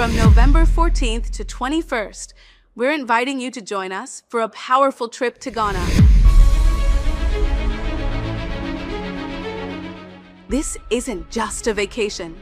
From November 14th to 21st, we're inviting you to join us for a powerful trip to Ghana. This isn't just a vacation.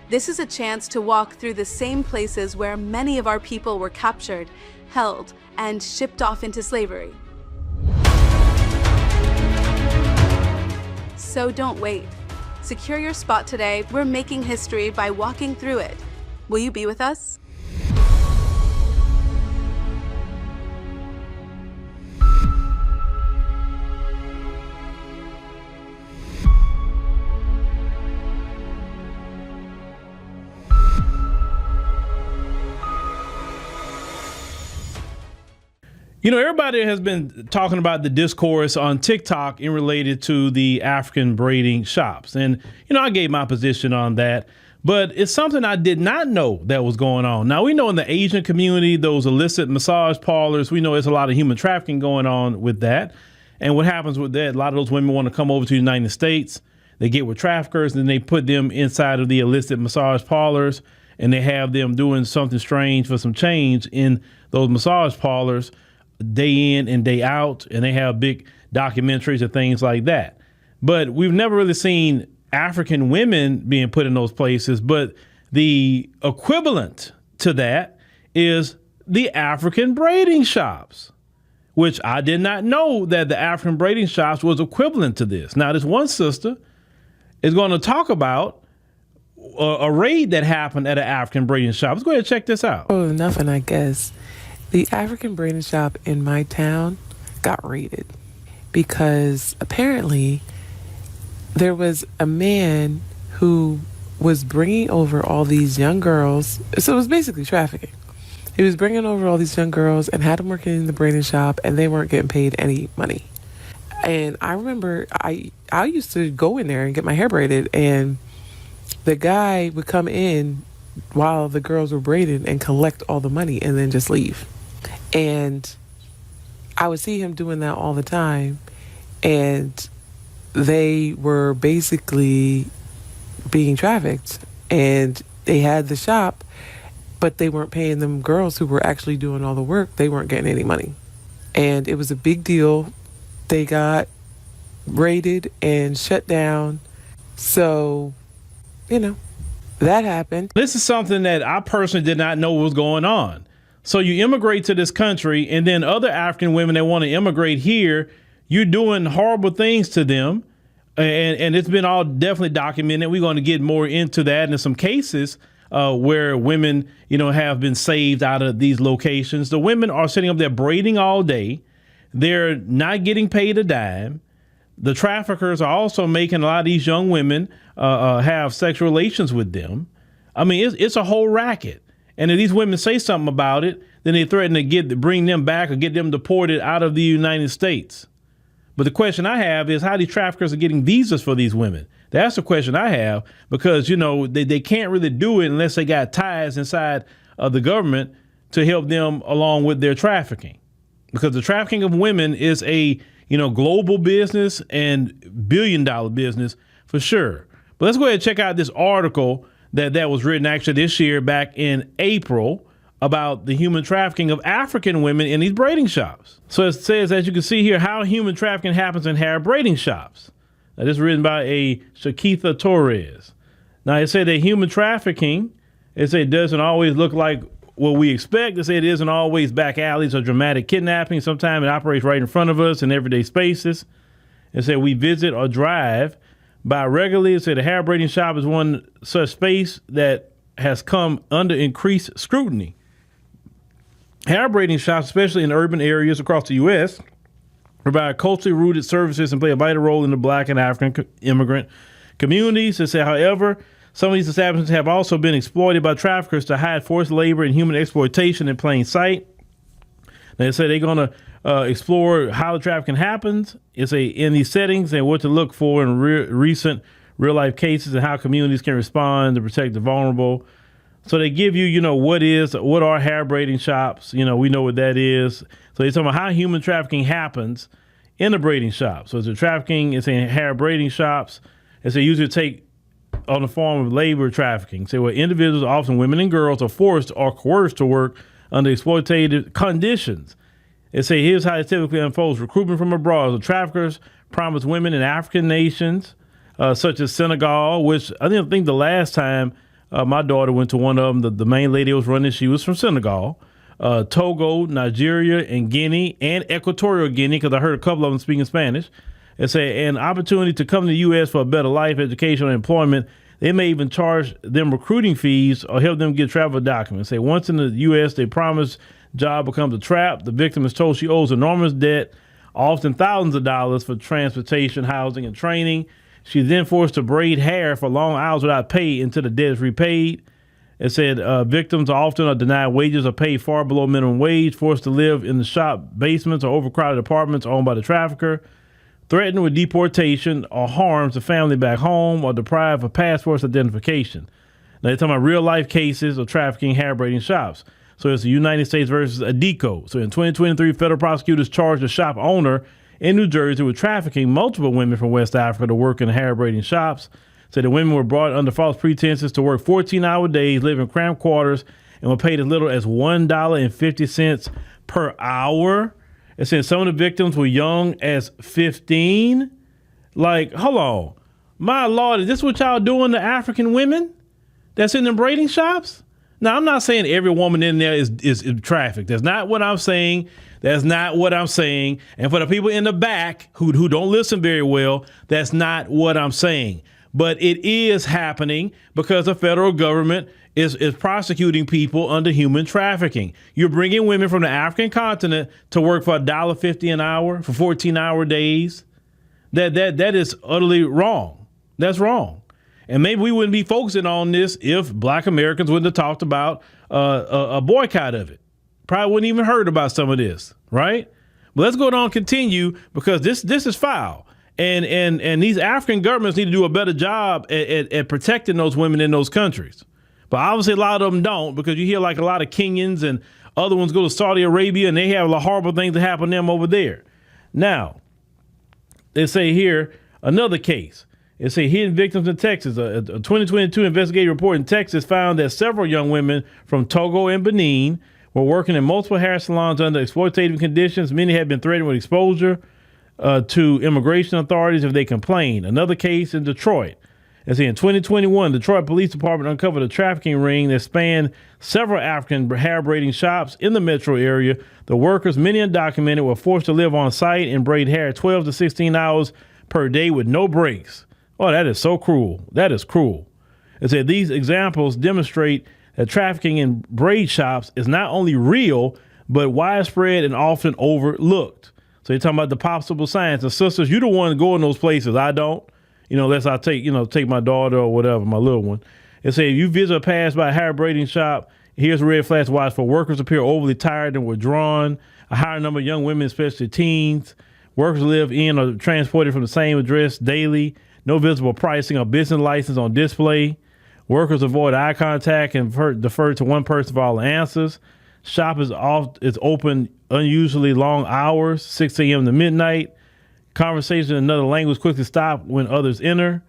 This is a chance to walk through the same places where many of our people were captured, held, and shipped off into slavery. So don't wait. Secure your spot today. We're making history by walking through it. Will you be with us? You know, everybody has been talking about the discourse on TikTok in related to the African braiding shops. And, you know, I gave my position on that, but it's something I did not know that was going on. Now, we know in the Asian community, those illicit massage parlors, we know there's a lot of human trafficking going on with that. And what happens with that, a lot of those women want to come over to the United States. They get with traffickers and they put them inside of the illicit massage parlors and they have them doing something strange for some change in those massage parlors day in and day out, and they have big documentaries and things like that. But we've never really seen African women being put in those places. But the equivalent to that is the African braiding shops, which I did not know that the African braiding shops was equivalent to this. Now, this one sister is going to talk about a raid that happened at an African braiding shop. Let's go ahead and check this out. Oh, nothing, I guess. The African braiding shop in my town got raided because apparently there was a man who was bringing over all these young girls. So it was basically trafficking. He was bringing over all these young girls and had them working in the braiding shop, and they weren't getting paid any money. And I remember I used to go in there and get my hair braided, and the guy would come in while the girls were braided and collect all the money and then just leave. And I would see him doing that all the time. And they were basically being trafficked. And they had the shop, but they weren't paying them girls who were actually doing all the work. They weren't getting any money. And it was a big deal. They got raided and shut down. So, you know, that happened. This is something that I personally did not know was going on. So you immigrate to this country, and then other African women that want to immigrate here, you're doing horrible things to them. And it's been all definitely documented. We're going to get more into that. And in some cases where women, you know, have been saved out of these locations. The women are sitting up there braiding all day. They're not getting paid a dime. The traffickers are also making a lot of these young women have sexual relations with them. I mean, it's a whole racket. And if these women say something about it, then they threaten to bring them back or get them deported out of the United States. But the question I have is how these traffickers are getting visas for these women. That's the question I have, because, you know, they can't really do it unless they got ties inside of the government to help them along with their trafficking. Because the trafficking of women is a, you know, global business and billion-dollar business for sure. But let's go ahead and check out this article that was written actually this year back in April about the human trafficking of African women in these braiding shops. So it says, as you can see here, how human trafficking happens in hair braiding shops. Now, this is written by a Shakitha Torres. Now, it said that human trafficking, it doesn't always look like what we expect. It said it isn't always back alleys or dramatic kidnapping. Sometimes it operates right in front of us in everyday spaces. It said we visit or drive by regularly. It said the hair braiding shop is one such space that has come under increased scrutiny. Hair braiding shops, especially in urban areas across the U.S., provide culturally rooted services and play a vital role in the Black and African immigrant communities. It said, however, some of these establishments have also been exploited by traffickers to hide forced labor and human exploitation in plain sight. They say they're going to explore how the trafficking happens. It's in these settings and what to look for in recent real-life cases and how communities can respond to protect the vulnerable. So they give you, you know, what are hair braiding shops? You know, we know what that is. So they're talking about how human trafficking happens in the braiding shop. So it's a trafficking, it's in hair braiding shops. And so they usually take on the form of labor trafficking. Say, where individuals, often women and girls, are forced or coerced to work under exploitative conditions. It say, here's how it typically unfolds. Recruitment from abroad. The traffickers promise women in African nations, such as Senegal, which I think the last time my daughter went to one of them, the main lady was running, she was from Senegal, Togo, Nigeria, and Guinea, and Equatorial Guinea, because I heard a couple of them speaking Spanish. It say, an opportunity to come to the U.S. for a better life, education, or employment. They may even charge them recruiting fees or help them get travel documents. Say, once in the U.S., they promise job becomes a trap. The victim is told she owes enormous debt, often thousands of dollars, for transportation, housing, and training. She's then forced to braid hair for long hours without pay until the debt is repaid. It said victims often are denied wages or paid far below minimum wage, forced to live in the shop basements or overcrowded apartments owned by the trafficker, threatened with deportation or harms the family back home, or deprived of passports identification. Now, they're talking about real-life cases of trafficking hair braiding shops. So it's the United States versus Advocacy. So in 2023, federal prosecutors charged a shop owner in New Jersey with trafficking multiple women from West Africa to work in hair braiding shops. So the women were brought under false pretenses to work 14-hour days, live in cramped quarters, and were paid as little as $1.50 per hour. It said some of the victims were young as 15. Like, hold on. My Lord, is this what y'all doing to African women that's in the braiding shops? Now, I'm not saying every woman in there is trafficked. That's not what I'm saying. That's not what I'm saying. And for the people in the back who don't listen very well, that's not what I'm saying. But it is happening because the federal government is prosecuting people under human trafficking. You're bringing women from the African continent to work for $1.50 an hour for 14-hour days. That is utterly wrong. That's wrong. And maybe we wouldn't be focusing on this if Black Americans wouldn't have talked about a boycott of it. Probably wouldn't even heard about some of this, right? But let's go on and continue, because this is foul. And these African governments need to do a better job at protecting those women in those countries. But obviously a lot of them don't, because you hear like a lot of Kenyans and other ones go to Saudi Arabia and they have a lot of horrible things that happen to them over there. Now, they say here, another case. It say hidden victims in Texas. A 2022 investigative report in Texas found that several young women from Togo and Benin were working in multiple hair salons under exploitative conditions. Many had been threatened with exposure to immigration authorities if they complained. Another case in Detroit. It say in 2021, Detroit Police Department uncovered a trafficking ring that spanned several African hair braiding shops in the metro area. The workers, many undocumented, were forced to live on site and braid hair 12 to 16 hours per day with no breaks. Oh, that is so cruel. That is cruel. It said these examples demonstrate that trafficking in braid shops is not only real, but widespread and often overlooked. So you're talking about the possible signs. And sisters, you're the one to go in those places. I don't. Unless I take my daughter or whatever, my little one. It says if you visit or pass by a hair braiding shop, here's a red flag to watch for. Workers appear overly tired and withdrawn. A higher number of young women, especially teens. Workers live in or transported from the same address daily. No visible pricing or business license on display. Workers avoid eye contact and defer to one person for all the answers. Shop is open unusually long hours, 6 a.m. to midnight. Conversation in another language quickly stop when others enter.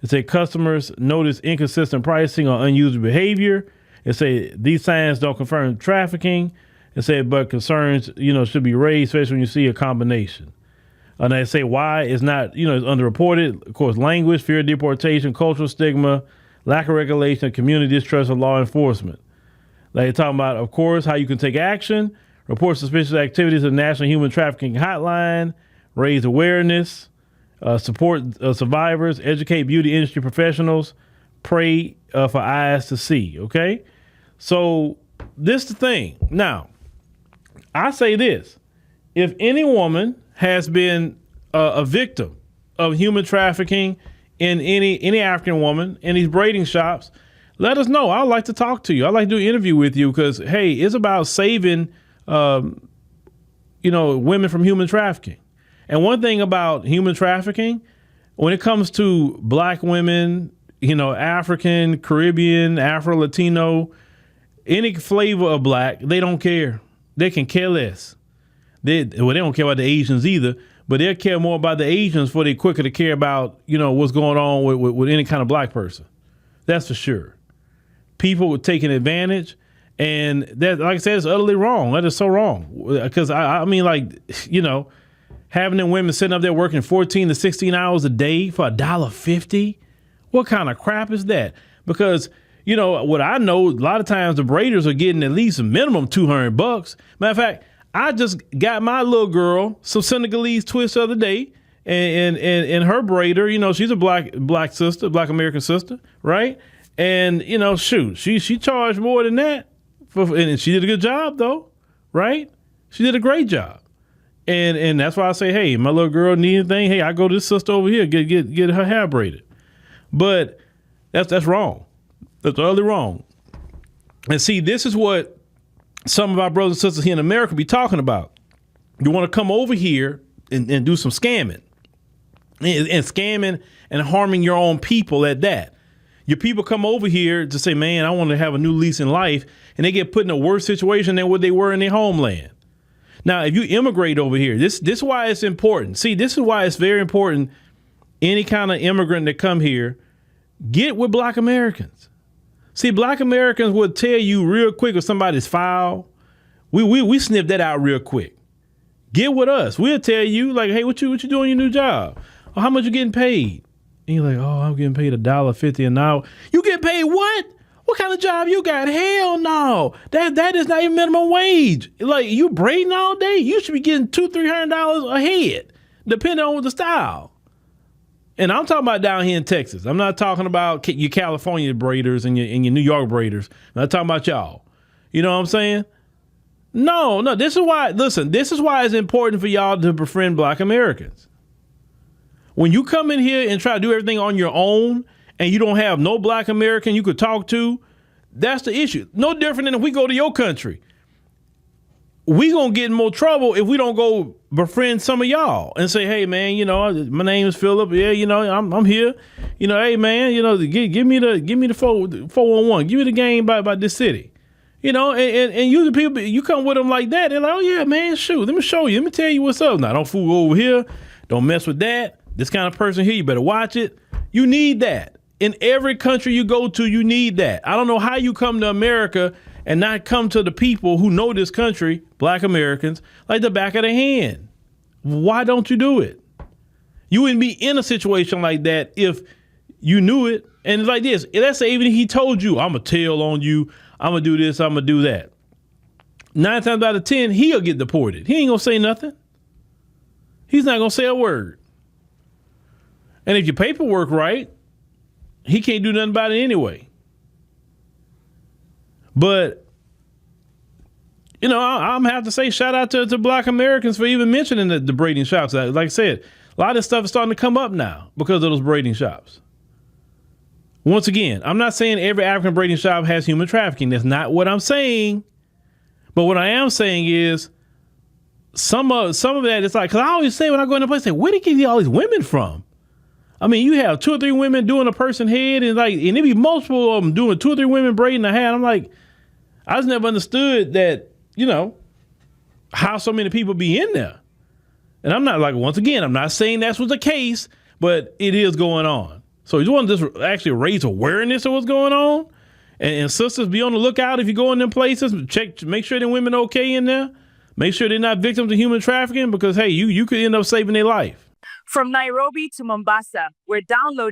It say customers notice inconsistent pricing or unusual behavior. It say these signs don't confirm trafficking. It say but concerns should be raised, especially when you see a combination. And they say why it's not it's underreported. Of course, language, fear of deportation, cultural stigma, lack of regulation, community distrust of law enforcement. They're talking about, of course, how you can take action, report suspicious activities to the National Human Trafficking Hotline, raise awareness, support survivors, educate beauty industry professionals, pray for eyes to see, okay? So this is the thing. Now, I say this. If any woman has been a victim of human trafficking in any African woman in these braiding shops, let us know. I'd like to talk to you. I'd like to do an interview with you because, hey, it's about saving, women from human trafficking. And one thing about human trafficking, when it comes to Black women, African, Caribbean, Afro-Latino, any flavor of Black, they don't care. They can care less. They don't care about the Asians either. but they'll care more about the Asians before they quicker to care about, what's going on with any kind of black person. That's for sure. People were taking advantage, and that, like I said, is utterly wrong. That is so wrong. Because I mean, having them women sitting up there working 14 to 16 hours a day for $1.50. What kind of crap is that? Because, what I know, a lot of times the braiders are getting at least a minimum $200. Matter of fact, I just got my little girl some Senegalese twists the other day, and her braider, she's a black sister, black American sister, right? And, she charged more than that. And she did a good job, though, right? She did a great job. And that's why I say, hey, my little girl need anything, hey, I go to this sister over here, get her hair braided. But that's wrong. That's utterly wrong. And see, this is what some of our brothers and sisters here in America be talking about. You want to come over here and do some scamming. And scamming and harming your own people at that. Your people come over here to say, man, I want to have a new lease in life, and they get put in a worse situation than what they were in their homeland. Now, if you immigrate over here, this is why it's important. See, this is why it's very important. Any kind of immigrant that come here, get with black Americans. See, black Americans will tell you real quick if somebody's foul. We sniff that out real quick. Get with us. We'll tell you, like, hey, what you doing in your new job? Or how much you getting paid? And you're like, oh, I'm getting paid $1.50 an hour. You get paid what? What kind of job you got? Hell no. That is not even minimum wage. Like, you braiding all day? You should be getting $200-300 a head, depending on the style. And I'm talking about down here in Texas. I'm not talking about your California braiders and your New York braiders. I'm not talking about y'all. You know what I'm saying? No. This is why it's important for y'all to befriend black Americans. When you come in here and try to do everything on your own and you don't have no black American you could talk to, that's the issue. No different than if we go to your country. We gonna get in more trouble if we don't go befriend some of y'all and say, hey man, my name is Phillip. Yeah, I'm here. Hey man, give me the 411. Give me the game by this city. And you the people, you come with them like that. They're like, oh yeah, man, shoot, let me show you. Let me tell you what's up. Now don't fool over here. Don't mess with that. This kind of person here, you better watch it. You need that. In every country you go to, you need that. I don't know how you come to America and not come to the people who know this country, black Americans, like the back of their hand. Why don't you do it? You wouldn't be in a situation like that if you knew it. And it's like this. Let's say even if he told you, I'm going to tell on you, I'm going to do this, I'm going to do that. 9 times out of 10, he'll get deported. He ain't going to say nothing. He's not going to say a word. And if your paperwork right, he can't do nothing about it anyway. But, I'm going to have to say shout out to black Americans for even mentioning the braiding shops. Like I said, a lot of this stuff is starting to come up now because of those braiding shops. Once again, I'm not saying every African braiding shop has human trafficking. That's not what I'm saying. But what I am saying is some of that, it's like, because I always say when I go in a place, I say, where did you get all these women from? I mean, you have 2 or 3 women doing a person head and it be multiple of them doing 2 or 3 women braiding a hat. I'm like, I just never understood that, how so many people be in there. And I'm not once again, I'm not saying that's what's the case, but it is going on. So you just want to just actually raise awareness of what's going on. And sisters, be on the lookout if you go in them places. Make sure the women okay in there. Make sure they're not victims of human trafficking because, hey, you could end up saving their life. From Nairobi to Mombasa, we're downloading